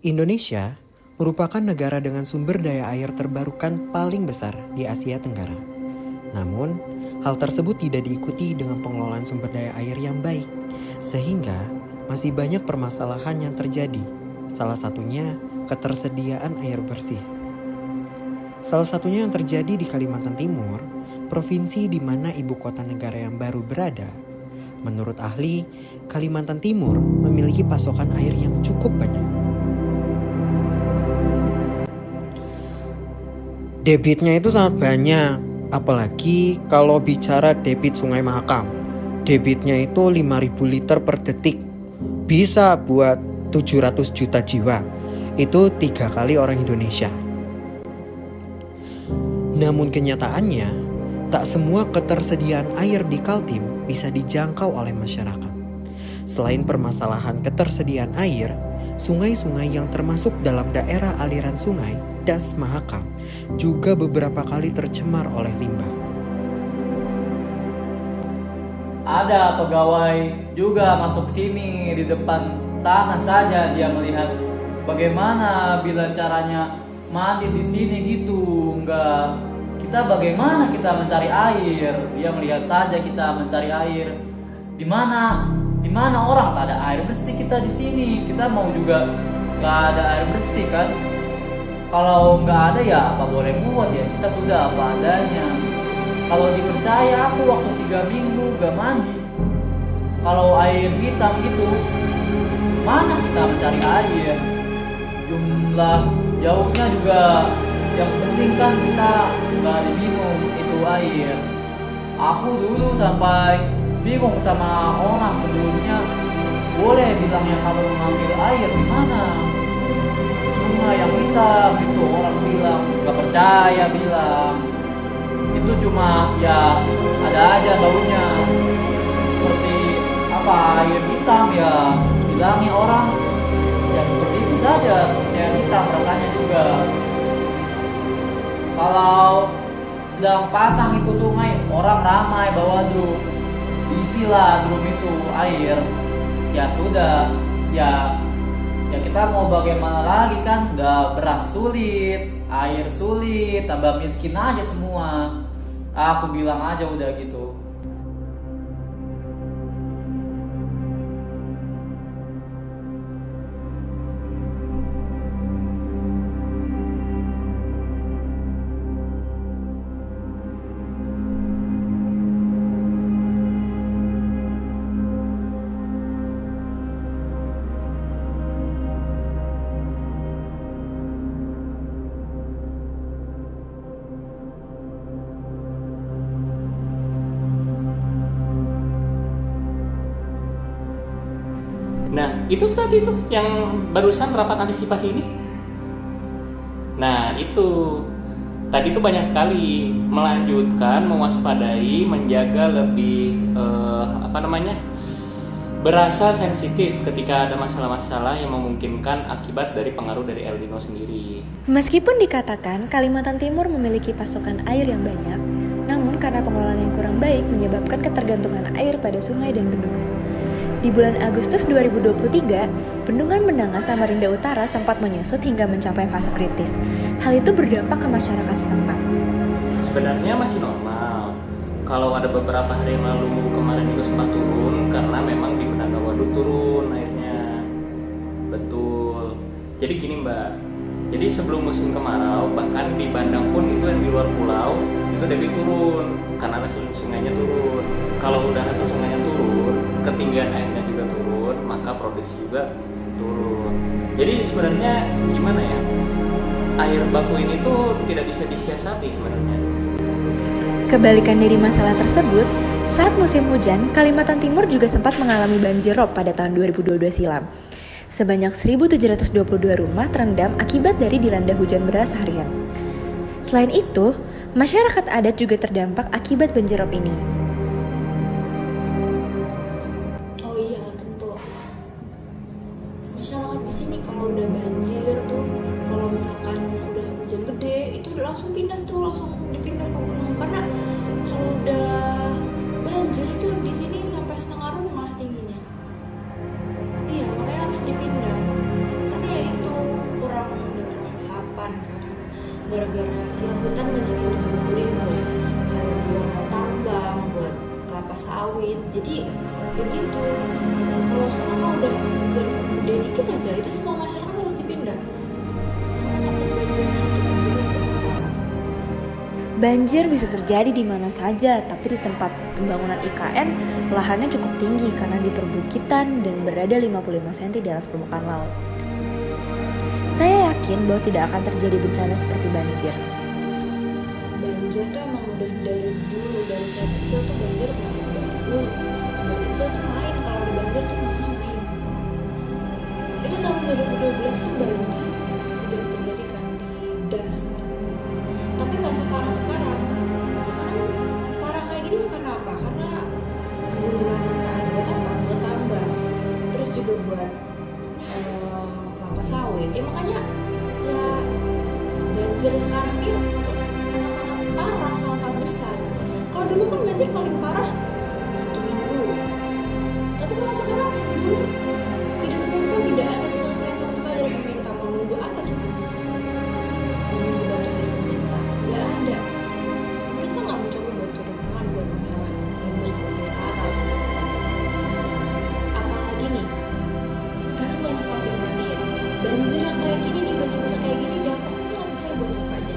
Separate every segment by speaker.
Speaker 1: Indonesia merupakan negara dengan sumber daya air terbarukan paling besar di Asia Tenggara. Namun, hal tersebut tidak diikuti dengan pengelolaan sumber daya air yang baik, sehingga masih banyak permasalahan yang terjadi. Salah satunya ketersediaan air bersih. Salah satunya yang terjadi di Kalimantan Timur, provinsi di mana ibu kota negara yang baru berada. Menurut ahli, Kalimantan Timur memiliki pasokan air yang cukup banyak. Debitnya itu sangat banyak, apalagi kalau bicara debit Sungai Mahakam. Debitnya itu 5.000 liter per detik, bisa buat 700 juta jiwa. Itu 3 kali orang Indonesia. Namun kenyataannya, tak semua ketersediaan air di Kaltim bisa dijangkau oleh masyarakat. Selain permasalahan ketersediaan air, sungai-sungai yang termasuk dalam daerah aliran sungai Das Mahakam juga beberapa kali tercemar oleh limbah.
Speaker 2: Ada pegawai juga masuk sini di depan sana saja dia melihat bagaimana bila caranya mandi di sini gitu. Enggak, kita bagaimana kita mencari air? Dia melihat saja kita mencari air. Di mana orang tak ada air bersih, kita di sini. Kita mau juga nggak ada air bersih kan? Kalau nggak ada ya apa boleh buat ya, kita sudah apa adanya. Kalau dipercaya aku waktu 3 minggu gak mandi, kalau air hitam gitu, mana kita mencari air? Jumlah jauhnya juga, yang penting kan kita nggak diminum itu air. Aku dulu sampai bingung sama orang sebelumnya, boleh bilangnya kamu mengambil air di mana? Sungai yang hitam itu orang bilang, gak percaya bilang itu cuma ya ada aja baunya seperti apa air hitam ya, bilangnya orang ya seperti itu saja, seperti air hitam rasanya juga. Kalau sedang pasang itu sungai, orang ramai bawa drum, diisilah drum itu air. Ya sudah, ya kita mau bagaimana lagi kan, udah beras sulit, air sulit, tambah miskin aja semua. Aku bilang aja udah gitu.
Speaker 3: Nah, itu tadi tuh yang barusan rapat antisipasi ini. Nah, itu tadi tuh banyak sekali melanjutkan, mewaspadai, menjaga lebih berasa sensitif ketika ada masalah-masalah yang memungkinkan akibat dari pengaruh dari El Nino sendiri.
Speaker 4: Meskipun dikatakan Kalimantan Timur memiliki pasokan air yang banyak, namun karena pengelolaan yang kurang baik menyebabkan ketergantungan air pada sungai dan bendungan. Di bulan Agustus 2023, bendungan Benanga Samarinda Utara sempat menyusut hingga mencapai fase kritis. Hal itu berdampak ke masyarakat setempat.
Speaker 3: Sebenarnya masih normal. Kalau ada beberapa hari yang lalu kemarin itu sempat turun karena memang di Benanga Waduk turun airnya. Betul. Jadi gini Mbak, jadi sebelum musim kemarau bahkan di Bandang pun itu yang di luar pulau itu debit turun karena hasil sungainya turun. Kalau udah hasil sungainya turun, ketinggian airnya juga turun, maka produksi juga turun. Jadi sebenarnya gimana ya, air baku ini tuh tidak bisa disiasati sebenarnya.
Speaker 4: Kebalikan dari masalah tersebut, saat musim hujan, Kalimantan Timur juga sempat mengalami banjir rob pada tahun 2022 silam. Sebanyak 1.722 rumah terendam akibat dari dilanda hujan deras harian. Selain itu, masyarakat adat juga terdampak akibat banjir rob ini.
Speaker 5: Masyarakat di sini kalau udah banjir tuh, kalau misalkan udah hujan gede itu langsung dipindah ke gunung, karena kalau udah banjir itu di sini sampai setengah rumah tingginya. Iya, makanya harus dipindah karena ya itu Jadi ya gitu, kalau sekarang kalau udah hujan gede dikit aja itu semua masyarakat harus dipindah. Karena takut banjir itu parah.
Speaker 4: Banjir bisa terjadi di mana saja, tapi di tempat pembangunan IKN, lahannya cukup tinggi karena di perbukitan dan berada 55 cm di atas permukaan laut. Saya yakin bahwa tidak akan terjadi bencana seperti banjir.
Speaker 5: Banjir tuh emang udah dari dulu, dari saya kecil tuh banjir banget dari dulu. Dari kecil tuh main, kalau ada banjir tuh makanya main. Itu tahun 2012 tuh banjir udah terjadi kan di Das kan. Tapi nggak separah sekarang. Sekarang parah kayak gini karena apa? Karena penggunaan hutan buat tambang, terus juga buat kelapa sawit. Ya makanya ya banjir sekarang ini sangat-sangat parah, sangat-sangat besar. Kalau dulu kan banjir paling parah 1 minggu. Tapi kalau sekarang sebulan tidak selesai, tidak ada penyelesaian sama sekali dari pemerintah. Mau nunggu apa kita? Menunggu bantuan dari pemerintah? Nggak ada. Pemerintah nggak mencoba buat turun tangan buat menghemat banjir seperti sekarang. Apalagi nih, sekarang banyak wakil perhatian. Banjir yang kayak gini nih, banjir besar kayak gini dampaknya sangat besar buat siapa aja.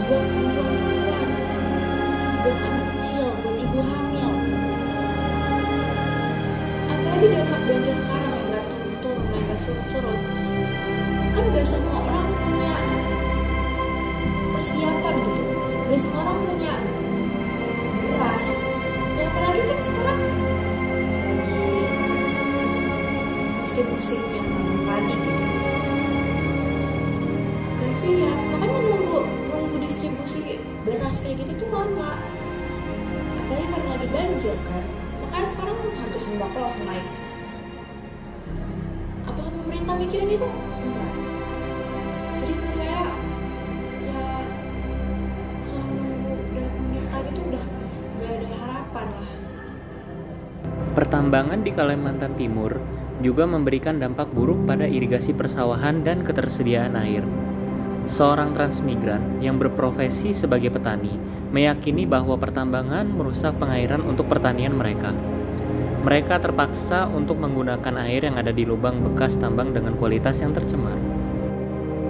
Speaker 5: Buat perempuan-perempuan, buat anak kecil, buat ibu hamil. Apalagi dampak banjir sekarang yang nggak turun-turun, yang nggak surut-surut. Kan nggak semua orang punya persiapan gitu. Nggak semua orang punya beras. Dan apalagi kan sekarang lagi musim-musim yang padi gitu. Kasihan, makanya nunggu distribusi beras kayak gitu tuh lama. Apalagi karena lagi banjir kan. Makanya sekarang harga sembako langsung naik. Apakah pemerintah mikirin itu? Enggak. Jadi menurut saya ya kalau nunggu dari pemerintah gitu udah gak ada harapan lah.
Speaker 3: Pertambangan di Kalimantan Timur juga memberikan dampak buruk pada irigasi persawahan dan ketersediaan air. Seorang transmigran yang berprofesi sebagai petani meyakini bahwa pertambangan merusak pengairan untuk pertanian mereka. Mereka terpaksa untuk menggunakan air yang ada di lubang bekas tambang dengan kualitas yang tercemar.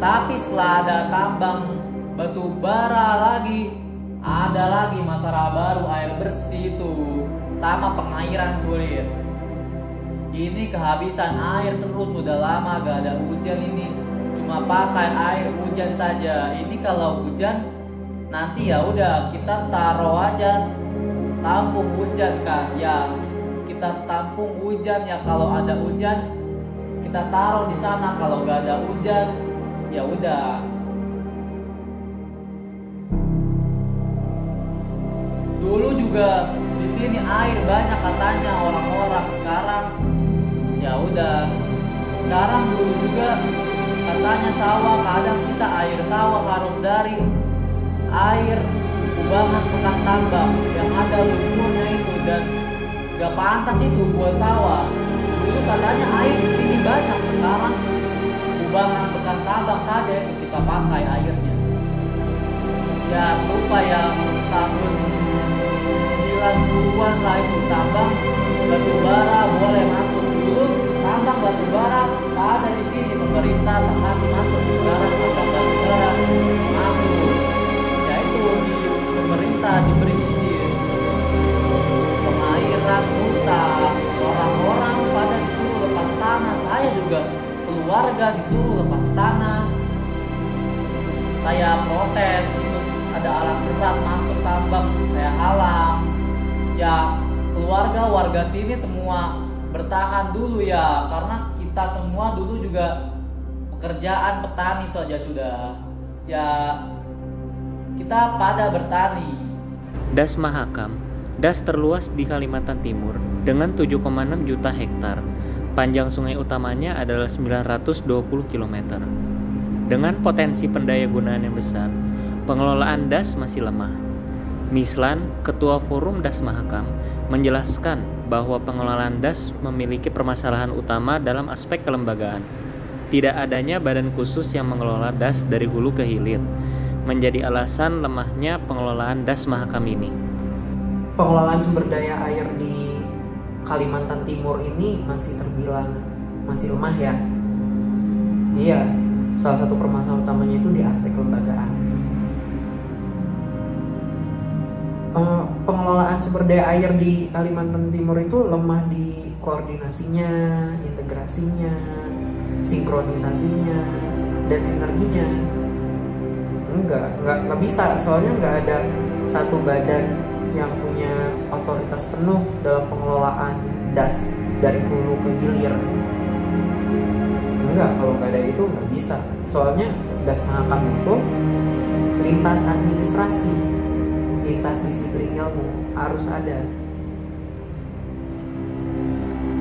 Speaker 2: Tapi setelah ada tambang batu bara lagi, ada lagi masalah baru air bersih itu sama pengairan sulit. Ini kehabisan air terus, sudah lama gak ada hujan ini. Cuma pakai air hujan saja. Ini kalau hujan nanti ya udah kita taruh aja, tampung hujan kan ya, kita tampung hujan ya. Kalau ada hujan kita taruh di sana, kalau nggak ada hujan ya udah. Dulu juga di sini air banyak katanya orang-orang, sekarang ya udah. Sekarang dulu juga katanya sawah, kadang kita air sawah harus dari air kubangan bekas tambang yang ada lumpurnya itu, dan gak pantas itu buat sawah. Dulu katanya air di sini banyak, sekarang kubangan bekas tambang saja itu kita pakai airnya. Ya lupa yang tahun 90-an lah itu tambang batu bara boleh masuk. Dulu tambang batu bara ada di sini, pemerintah tak kasih masuk. Sekarang tambang batu bara masuk. Ya itu di pemerintah diberi izin. Pengairan rusak, orang-orang pada disuruh lepas tanah. Saya juga keluarga disuruh lepas tanah. Saya protes, itu ada alat berat masuk tambang, saya halang. Ya keluarga warga sini semua bertahan dulu ya, karena kita semua dulu juga pekerjaan petani saja sudah. Ya kita pada bertani.
Speaker 3: Das Mahakam, das terluas di Kalimantan Timur dengan 7,6 juta hektar. Panjang sungai utamanya adalah 920 km. Dengan potensi pendaya gunaan yang besar, pengelolaan das masih lemah. Mislan, Ketua Forum Das Mahakam, menjelaskan bahwa pengelolaan das memiliki permasalahan utama dalam aspek kelembagaan. Tidak adanya badan khusus yang mengelola das dari hulu ke hilir, menjadi alasan lemahnya pengelolaan Das Mahakam ini.
Speaker 1: Pengelolaan sumber daya air di Kalimantan Timur ini masih terbilang masih lemah ya. Iya, salah satu permasalahan utamanya itu di aspek kelembagaan. Pengelolaan sumber daya air di Kalimantan Timur itu lemah di koordinasinya, integrasinya, sinkronisasinya, dan sinerginya. Nggak bisa, soalnya nggak ada satu badan yang punya otoritas penuh dalam pengelolaan das dari hulu ke hilir. Kalau nggak ada itu nggak bisa. Soalnya das Mahakam itu lintas administrasi, lintas disiplin ilmu harus ada.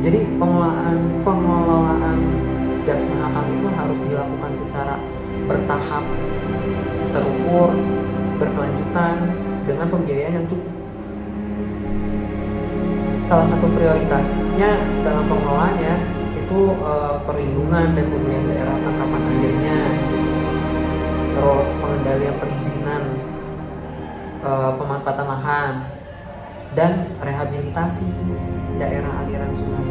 Speaker 1: Jadi pengelolaan das Mahakam itu harus dilakukan secara bertahap, terukur, berkelanjutan, dengan pembiayaan yang cukup. Salah satu prioritasnya dalam pengelolaannya itu perlindungan dan pemulihan daerah tangkapan airnya, terus pengendalian perizinan, pemanfaatan lahan, dan rehabilitasi daerah aliran sungai.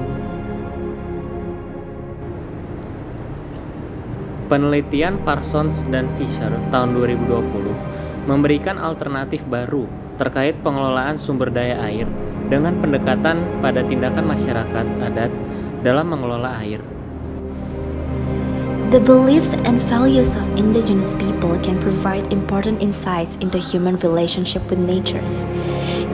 Speaker 3: Penelitian Parsons dan Fisher tahun 2020 memberikan alternatif baru terkait pengelolaan sumber daya air dengan pendekatan pada tindakan masyarakat adat dalam mengelola air.
Speaker 4: The beliefs and values of indigenous people can provide important insights into human relationship with nature.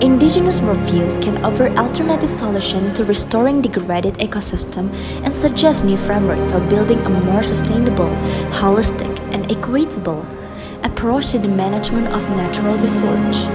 Speaker 4: Indigenous worldviews can offer alternative solutions to restoring degraded ecosystem and suggest new frameworks for building a more sustainable, holistic, and equitable approach to the management of natural resources.